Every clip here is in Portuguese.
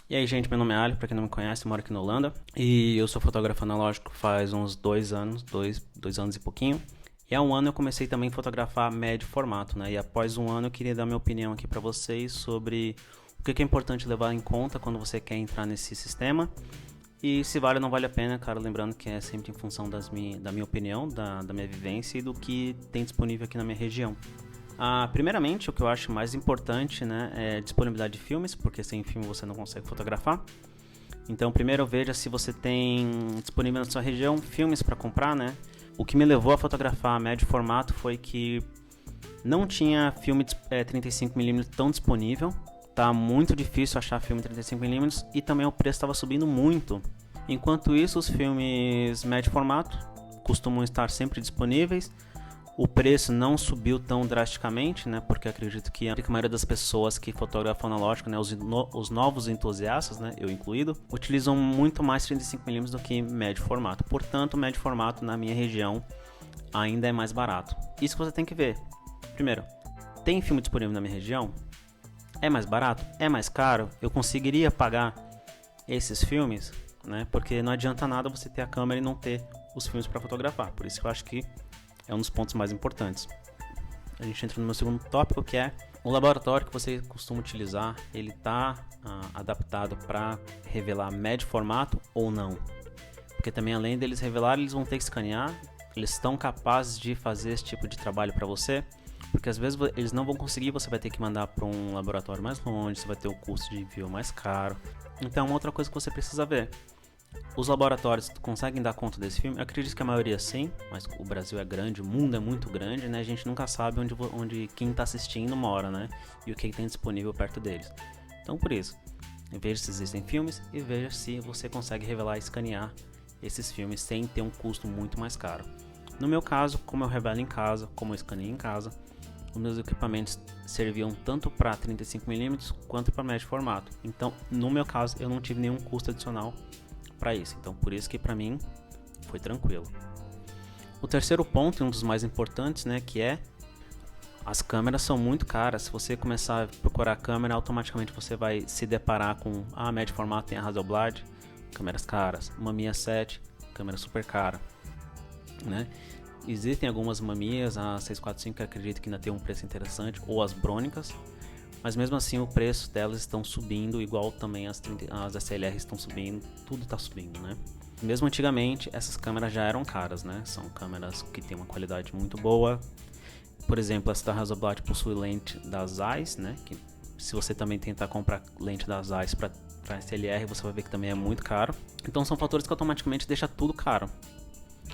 E aí, gente, meu nome é Ali, pra quem não me conhece, eu moro aqui na Holanda. E eu sou fotógrafo analógico faz uns 2 anos, dois anos e pouquinho. E há um ano eu comecei também a fotografar médio formato, né? E após um ano eu queria dar minha opinião aqui pra vocês sobre o que é importante levar em conta quando você quer entrar nesse sistema. E se vale ou não vale a pena, cara, lembrando que é sempre em função da minha opinião, da minha vivência e do que tem disponível aqui na minha região. Primeiramente, o que eu acho mais importante, né, é a disponibilidade de filmes, porque sem filme você não consegue fotografar. Então, primeiro veja se você tem disponível na sua região filmes para comprar, né? O que me levou a fotografar médio formato foi que não tinha filme 35mm tão disponível. Tá muito difícil achar filme 35mm e também o preço estava subindo muito. Enquanto isso, os filmes médio formato costumam estar sempre disponíveis. O preço não subiu tão drasticamente, né? Porque acredito que a maioria das pessoas que fotografam analógico, né, os novos entusiastas, né, eu incluído, utilizam muito mais 35mm do que médio formato. Portanto, médio formato na minha região ainda é mais barato. Isso que você tem que ver. Primeiro, tem filme disponível na minha região? É mais barato? É mais caro? Eu conseguiria pagar esses filmes, né? Porque não adianta nada você ter a câmera e não ter os filmes para fotografar. Por isso que eu acho que é um dos pontos mais importantes. A gente entra no meu segundo tópico, que é o laboratório que você costuma utilizar, ele está adaptado para revelar médio formato ou não. Porque também, além deles revelar, eles vão ter que escanear, eles estão capazes de fazer esse tipo de trabalho para você, porque às vezes eles não vão conseguir, você vai ter que mandar para um laboratório mais longe, você vai ter o custo de envio mais caro. Então, outra coisa que você precisa ver: os laboratórios conseguem dar conta desse filme? Eu acredito que a maioria sim, mas o Brasil é grande, o mundo é muito grande, né? A gente nunca sabe onde quem está assistindo mora, né? E o que tem disponível perto deles. Então, por isso, veja se existem filmes e veja se você consegue revelar e escanear esses filmes sem ter um custo muito mais caro. No meu caso, como eu revelo em casa, como eu escaneio em casa, os meus equipamentos serviam tanto para 35mm quanto para médio formato. Então, no meu caso, eu não tive nenhum custo adicional para isso, então por isso que para mim foi tranquilo. O terceiro ponto, um dos mais importantes, né, que é as câmeras são muito caras. Se você começar a procurar a câmera, automaticamente você vai se deparar com médio formato, tem a Hasselblad, câmeras caras, uma Mamiya 7, câmera super cara, né? Existem algumas Mamiyas, a 645 que acredito que ainda tem um preço interessante, ou as Brônicas, mas mesmo assim o preço delas estão subindo, igual também as SLR estão subindo, tudo está subindo, né? Mesmo antigamente essas câmeras já eram caras, né? São câmeras que têm uma qualidade muito boa. Por exemplo, essa da Hasselblad possui lente da Zeiss, né? Que se você também tentar comprar lente da Zeiss para SLR, você vai ver que também é muito caro. Então são fatores que automaticamente deixam tudo caro.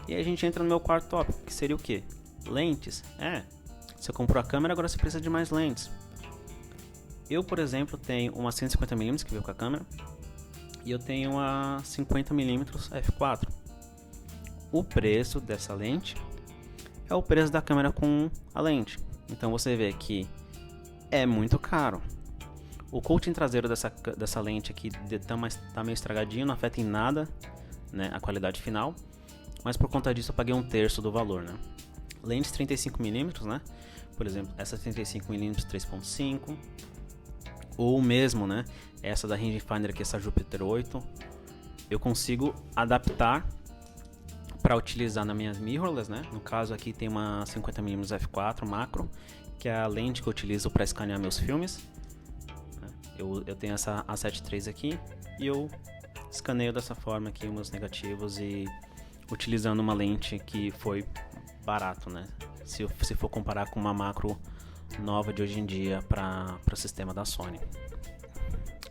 E aí a gente entra no meu quarto tópico, que seria o quê? Lentes. Você comprou a câmera, agora você precisa de mais lentes. Eu, por exemplo, tenho uma 150mm que veio com a câmera e eu tenho uma 50mm f4. O preço dessa lente é o preço da câmera com a lente. Então você vê que é muito caro. O coating traseiro dessa lente aqui tá meio estragadinho, não afeta em nada, né, a qualidade final, mas por conta disso eu paguei 1/3 do valor, né? Lentes 35mm, né? Por exemplo, essa 35mm 3.5, ou mesmo, né, essa da Rangefinder aqui, essa Jupiter 8, eu consigo adaptar para utilizar nas minhas mirrorless, né? No caso aqui tem uma 50mm f4 macro, que é a lente que eu utilizo para escanear meus filmes. Eu tenho essa A7 III aqui e eu escaneio dessa forma aqui os meus negativos e utilizando uma lente que foi barato, né? Se for comparar com uma macro nova de hoje em dia para o sistema da Sony.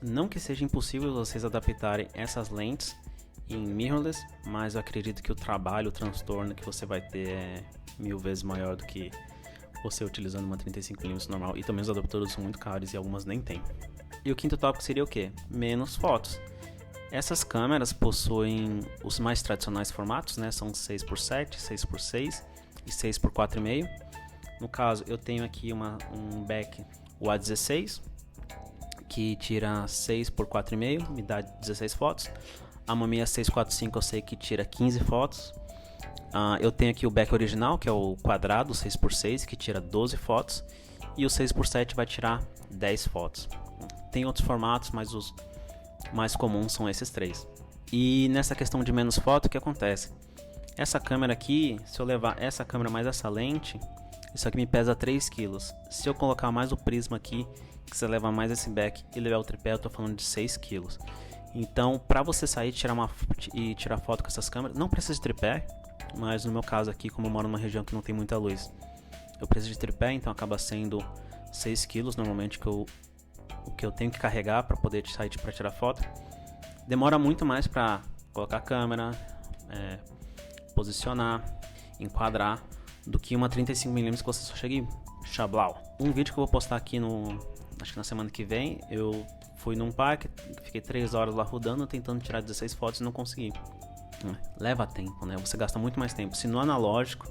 Não que seja impossível vocês adaptarem essas lentes em mirrorless, mas eu acredito que o trabalho, o transtorno que você vai ter é 1000 vezes maior do que você utilizando uma 35mm normal. E também os adaptadores são muito caros e algumas nem tem. E o quinto tópico seria o quê? Menos fotos. Essas câmeras possuem os mais tradicionais formatos, né? São 6x7, 6x6 e 6x4,5. No caso, eu tenho aqui um back, o A16, que tira 6x4,5, me dá 16 fotos. A Mamiya 645 eu sei que tira 15 fotos. Eu tenho aqui o back original, que é o quadrado, 6x6, que tira 12 fotos. E o 6x7 vai tirar 10 fotos. Tem outros formatos, mas mais comuns são esses três. E nessa questão de menos foto, o que acontece? Essa câmera aqui, se eu levar essa câmera mais essa lente, isso aqui me pesa 3 kg. Se eu colocar mais o prisma aqui, que você leva mais esse back e levar o tripé, eu tô falando de 6 kg. Então, para você sair e tirar foto com essas câmeras, não precisa de tripé, mas no meu caso aqui, como eu moro numa região que não tem muita luz, eu preciso de tripé, então acaba sendo 6 kg normalmente o que eu tenho que carregar para poder sair para tirar foto. Demora muito mais para colocar a câmera, posicionar, enquadrar, do que uma 35mm que você só chega e chablau. Um vídeo que eu vou postar aqui acho que na semana que vem, eu fui num parque, fiquei 3 horas lá rodando, tentando tirar 16 fotos e não consegui. Leva tempo, né? Você gasta muito mais tempo. Se no analógico,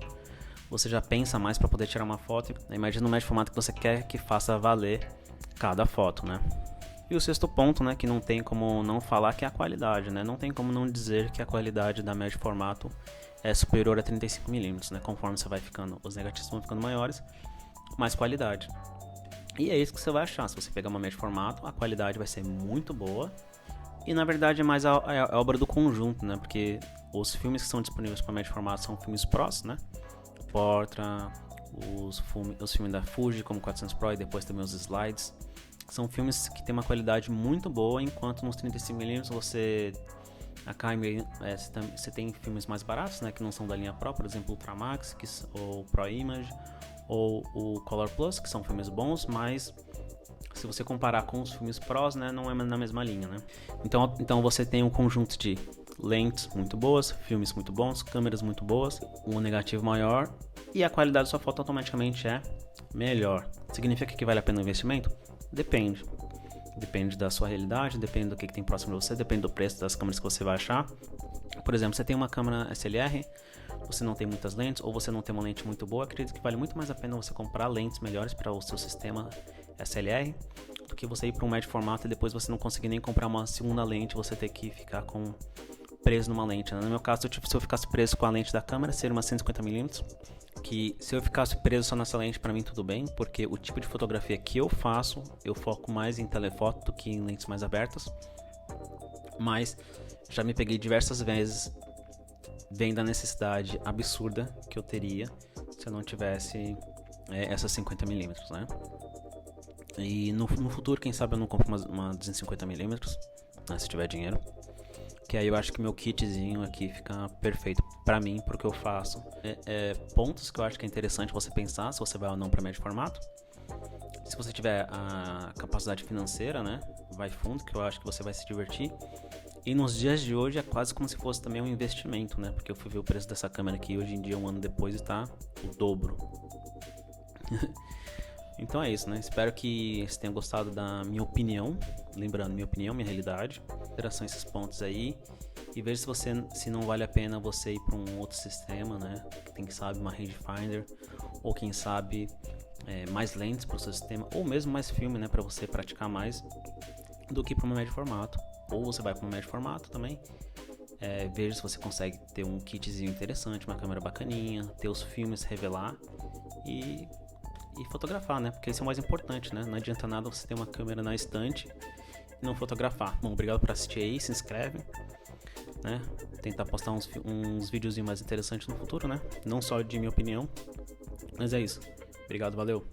você já pensa mais para poder tirar uma foto. Imagina o médio formato que você quer que faça valer cada foto, né? E o sexto ponto, né, que não tem como não falar, que é a qualidade, né? Não tem como não dizer que a qualidade da médio formato é superior a 35mm, né? Conforme você vai ficando, os negativos vão ficando maiores, mais qualidade. E é isso que você vai achar. Se você pegar uma médio formato, a qualidade vai ser muito boa. E na verdade é mais a obra do conjunto, né? Porque os filmes que são disponíveis para médio formato são filmes Pros, né? Portra, os filmes da Fuji, como 400 Pro, e depois também os slides. São filmes que tem uma qualidade muito boa, enquanto nos 35mm você você tem filmes mais baratos, né, que não são da linha Pro, por exemplo, o Ultramax, ou Pro Image, ou o Color Plus, que são filmes bons, mas se você comparar com os filmes Pros, né, não é na mesma linha, né? Então você tem um conjunto de lentes muito boas, filmes muito bons, câmeras muito boas, um negativo maior e a qualidade da sua foto automaticamente é melhor. Significa que vale a pena o investimento? Depende. Depende da sua realidade, depende do que tem próximo de você, depende do preço das câmeras que você vai achar. Por exemplo, você tem uma câmera SLR, você não tem muitas lentes, ou você não tem uma lente muito boa, acredito que vale muito mais a pena você comprar lentes melhores para o seu sistema SLR do que você ir para um médio formato e depois você não conseguir nem comprar uma segunda lente, você ter que ficar preso numa lente, né? No meu caso, se eu ficasse preso com a lente da câmera, seria uma 150mm, que se eu ficasse preso só nessa lente, para mim tudo bem, porque o tipo de fotografia que eu faço, eu foco mais em telefoto do que em lentes mais abertas, mas já me peguei diversas vezes vendo a necessidade absurda que eu teria se eu não tivesse essas 50mm, né? E no futuro, quem sabe eu não compro uma 250mm, né, se tiver dinheiro. Que aí eu acho que meu kitzinho aqui fica perfeito pra mim, porque eu faço. Pontos que eu acho que é interessante você pensar se você vai ou não para médio formato. Se você tiver a capacidade financeira, né, vai fundo, que eu acho que você vai se divertir. E nos dias de hoje é quase como se fosse também um investimento, né, porque eu fui ver o preço dessa câmera aqui hoje em dia, um ano depois, está o dobro. Então é isso, né? Espero que você tenha gostado da minha opinião. Lembrando, minha opinião, minha realidade. Interação esses pontos aí. E veja se não vale a pena você ir para um outro sistema, né? Quem sabe uma rangefinder. Ou quem sabe mais lentes para o seu sistema. Ou mesmo mais filme, né? Para você praticar mais do que para um médio formato. Ou você vai para um médio formato também. Veja se você consegue ter um kitzinho interessante, uma câmera bacaninha. Ter os filmes, revelar. E fotografar, né? Porque isso é o mais importante, né? Não adianta nada você ter uma câmera na estante e não fotografar. Bom, obrigado por assistir aí, se inscreve, né? Tentar postar uns videozinhos mais interessantes no futuro, né? Não só de minha opinião, mas é isso. Obrigado, valeu!